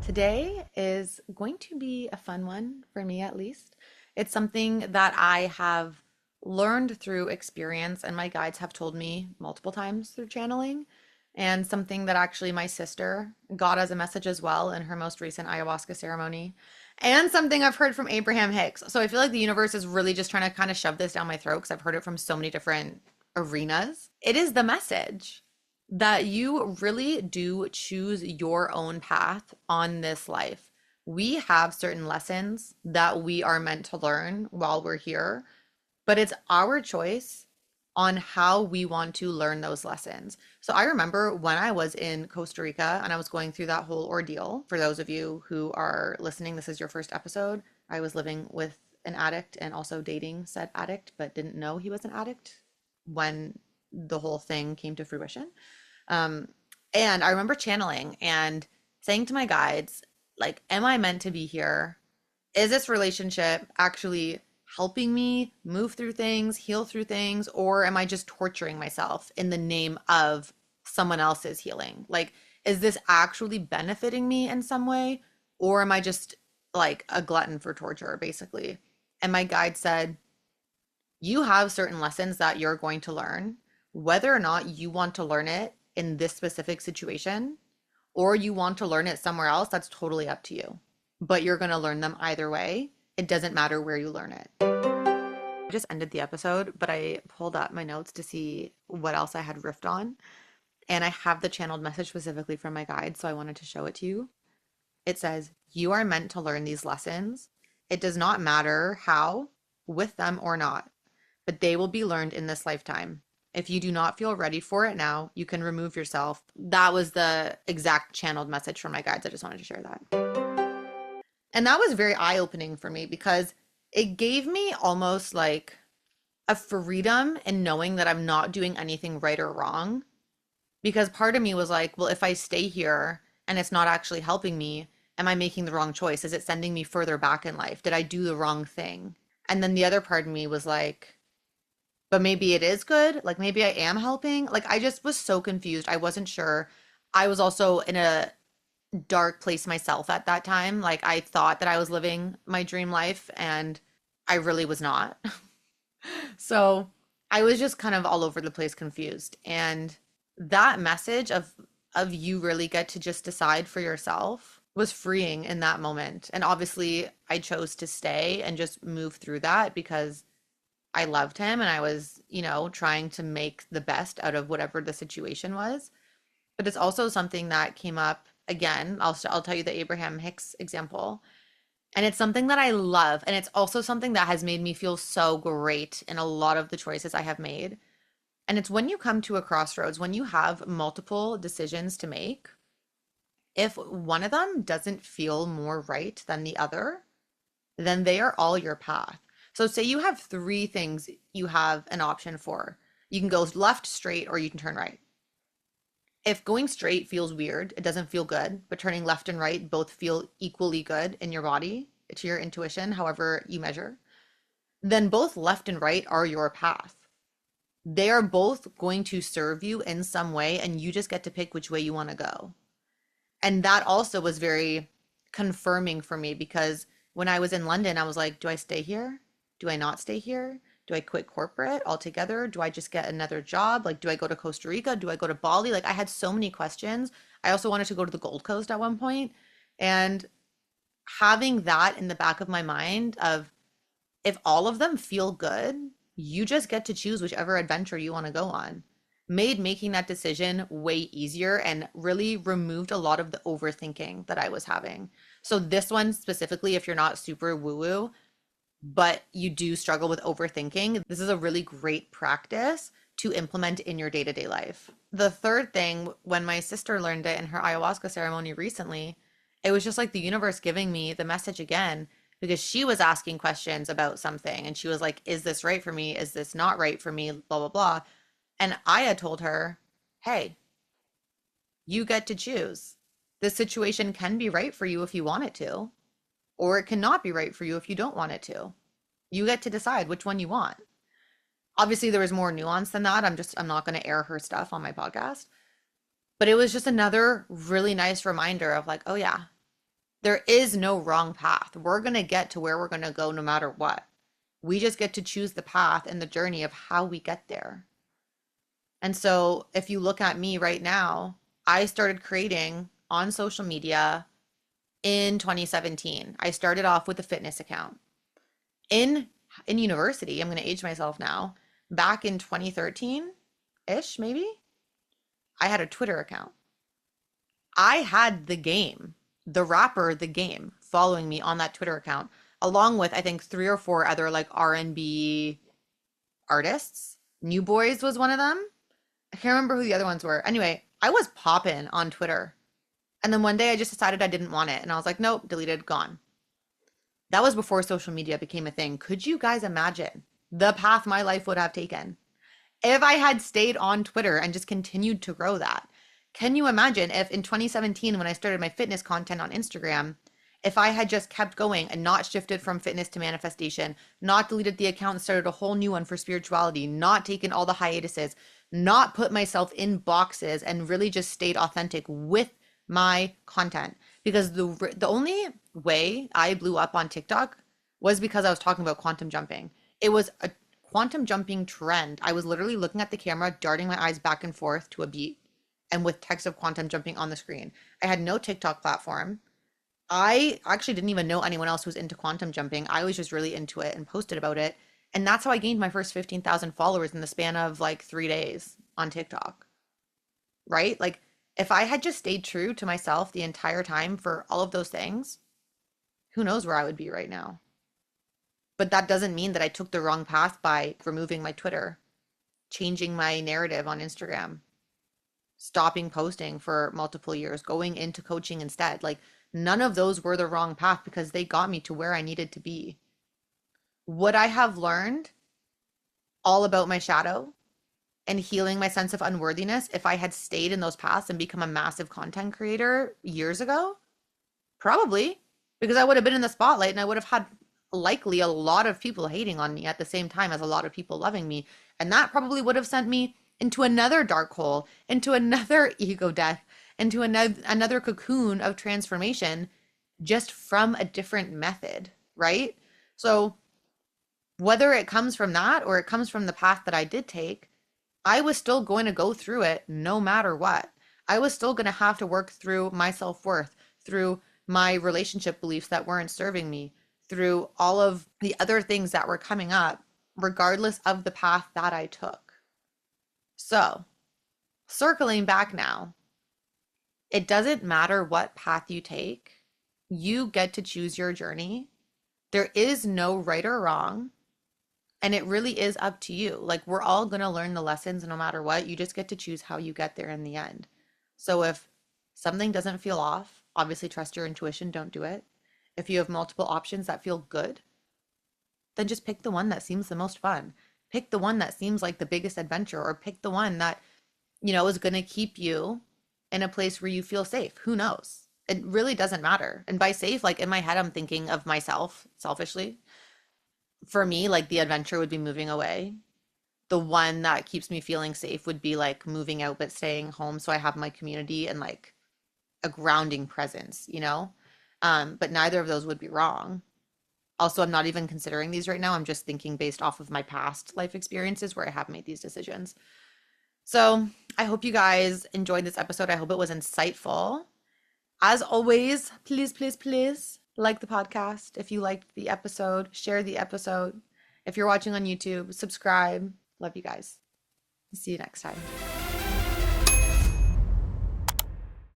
Today is going to be a fun one for me, at least. It's something that I have learned through experience, and my guides have told me multiple times through channeling, and something that actually my sister got as a message as well in her most recent ayahuasca ceremony, and something I've heard from Abraham Hicks. So I feel like the universe is really just trying to kind of shove this down my throat because I've heard it from so many different arenas. It is the message that you really do choose your own path on this life. We have certain lessons that we are meant to learn while we're here, but it's our choice on how we want to learn those lessons. So I remember when I was in Costa Rica and I was going through that whole ordeal. For those of you who are listening, this is your first episode. I was living with an addict and also dating said addict, but didn't know he was an addict when the whole thing came to fruition. Um, and I remember channeling and saying to my guides, like, am I meant to be here? Is this relationship actually helping me move through things, heal through things, or am I just torturing myself in the name of someone else's healing? Like, is this actually benefiting me in some way, or am I just like a glutton for torture, basically? And my guide said, you have certain lessons that you're going to learn, whether or not you want to learn it in this specific situation or you want to learn it somewhere else, that's totally up to you. But you're going to learn them either way. It doesn't matter where you learn it. I just ended the episode, but I pulled up my notes to see what else I had riffed on. And I have the channeled message specifically from my guide, so I wanted to show it to you. It says, you are meant to learn these lessons. It does not matter how, with them or not, but they will be learned in this lifetime. If you do not feel ready for it now, you can remove yourself. That was the exact channeled message from my guides. I just wanted to share that. And that was very eye-opening for me because it gave me almost like a freedom in knowing that I'm not doing anything right or wrong. Because part of me was like, well, if I stay here and it's not actually helping me, am I making the wrong choice? Is it sending me further back in life? Did I do the wrong thing? And then the other part of me was like, but maybe it is good. Like maybe I am helping. Like I just was so confused. I wasn't sure. I was also in a dark place myself at that time. Like I thought that I was living my dream life and I really was not. So I was just kind of all over the place confused. And that message of you really get to just decide for yourself was freeing in that moment. And obviously I chose to stay and just move through that because I loved him and I was, trying to make the best out of whatever the situation was. But it's also something that came up again. I'll tell you the Abraham Hicks example. And it's something that I love. And it's also something that has made me feel so great in a lot of the choices I have made. And it's when you come to a crossroads, when you have multiple decisions to make, if one of them doesn't feel more right than the other, then they are all your path. So say you have three things you have an option for. You can go left, straight, or you can turn right. If going straight feels weird, it doesn't feel good, but turning left and right both feel equally good in your body, to your intuition, however you measure, then both left and right are your path. They are both going to serve you in some way, and you just get to pick which way you want to go. And that also was very confirming for me because when I was in London, I was like, do I stay here? Do I not stay here? Do I quit corporate altogether? Do I just get another job? Like, do I go to Costa Rica? Do I go to Bali? Like, I had so many questions. I also wanted to go to the Gold Coast at one point. And having that in the back of my mind of if all of them feel good, you just get to choose whichever adventure you want to go on. Made making that decision way easier and really removed a lot of the overthinking that I was having. So this one specifically, if you're not super woo-woo, but you do struggle with overthinking, this is a really great practice to implement in your day-to-day life. The third thing, when my sister learned it in her ayahuasca ceremony recently, it was just like the universe giving me the message again because she was asking questions about something and she was like, is this right for me? Is this not right for me? Blah, blah, blah. And I had told her, hey, you get to choose. This situation can be right for you if you want it to, or it cannot be right for you if you don't want it to. You get to decide which one you want. Obviously, there was more nuance than that. I'm not going to air her stuff on my podcast. But it was just another really nice reminder of like, oh yeah, There is no wrong path. We're going to get to where we're going to go no matter what. We just get to choose the path and the journey of how we get there. And so if you look at me right now, I started creating on social media in 2017. I started off with a fitness account. In university, I'm going to age myself now, back in 2013-ish maybe, I had a Twitter account. I had The Game, the rapper The Game, following me on that Twitter account, along with I think 3 or 4 other like R&B artists. New Boys was one of them. I can't remember who the other ones were. Anyway, I was popping on Twitter. And then one day I just decided I didn't want it. And I was like, nope, deleted, gone. That was before social media became a thing. Could you guys imagine the path my life would have taken if I had stayed on Twitter and just continued to grow that? Can you imagine if in 2017, when I started my fitness content on Instagram, if I had just kept going and not shifted from fitness to manifestation, not deleted the account and started a whole new one for spirituality, not taken all the hiatuses, not put myself in boxes and really just stayed authentic with my content? Because the only way I blew up on TikTok was because I was talking about quantum jumping. It was a quantum jumping trend. I was literally looking at the camera, darting my eyes back and forth to a beat, and with text of quantum jumping on the screen. I had no TikTok platform. I actually didn't even know anyone else who was into quantum jumping. I was just really into it and posted about it. And that's how I gained my first 15,000 followers in the span of like 3 days on TikTok, right? Like, if I had just stayed true to myself the entire time for all of those things, who knows where I would be right now. But that doesn't mean that I took the wrong path by removing my Twitter, changing my narrative on Instagram, stopping posting for multiple years, going into coaching instead. Like, none of those were the wrong path because they got me to where I needed to be. Would I have learned all about my shadow and healing my sense of unworthiness if I had stayed in those paths and become a massive content creator years ago? Probably, because I would have been in the spotlight and I would have had likely a lot of people hating on me at the same time as a lot of people loving me. And that probably would have sent me into another dark hole, into another ego death, into another cocoon of transformation, just from a different method, right? So whether it comes from that or it comes from the path that I did take, I was still going to go through it no matter what. I was still going to have to work through my self-worth, through my relationship beliefs that weren't serving me, through all of the other things that were coming up, regardless of the path that I took. So, circling back now, it doesn't matter what path you take. You get to choose your journey. There is no right or wrong. And it really is up to you. Like, we're all going to learn the lessons no matter what. You just get to choose how you get there in the end. So if something doesn't feel off, obviously trust your intuition, don't do it. If you have multiple options that feel good, then just pick the one that seems the most fun. Pick the one that seems like the biggest adventure, or pick the one that, is going to keep you in a place where you feel safe. Who knows? It really doesn't matter. And by safe, like in my head, I'm thinking of myself selfishly. For me, like the adventure would be moving away. The one that keeps me feeling safe would be like moving out but staying home so I have my community and like a grounding presence. But neither of those would be wrong. Also, I'm not even considering these right now. I'm just thinking based off of my past life experiences where I have made these decisions. So I hope you guys enjoyed this episode. I hope it was insightful. As always, please, please, please like the podcast. If you liked the episode, share the episode. If you're watching on YouTube, subscribe. Love you guys. See you next time.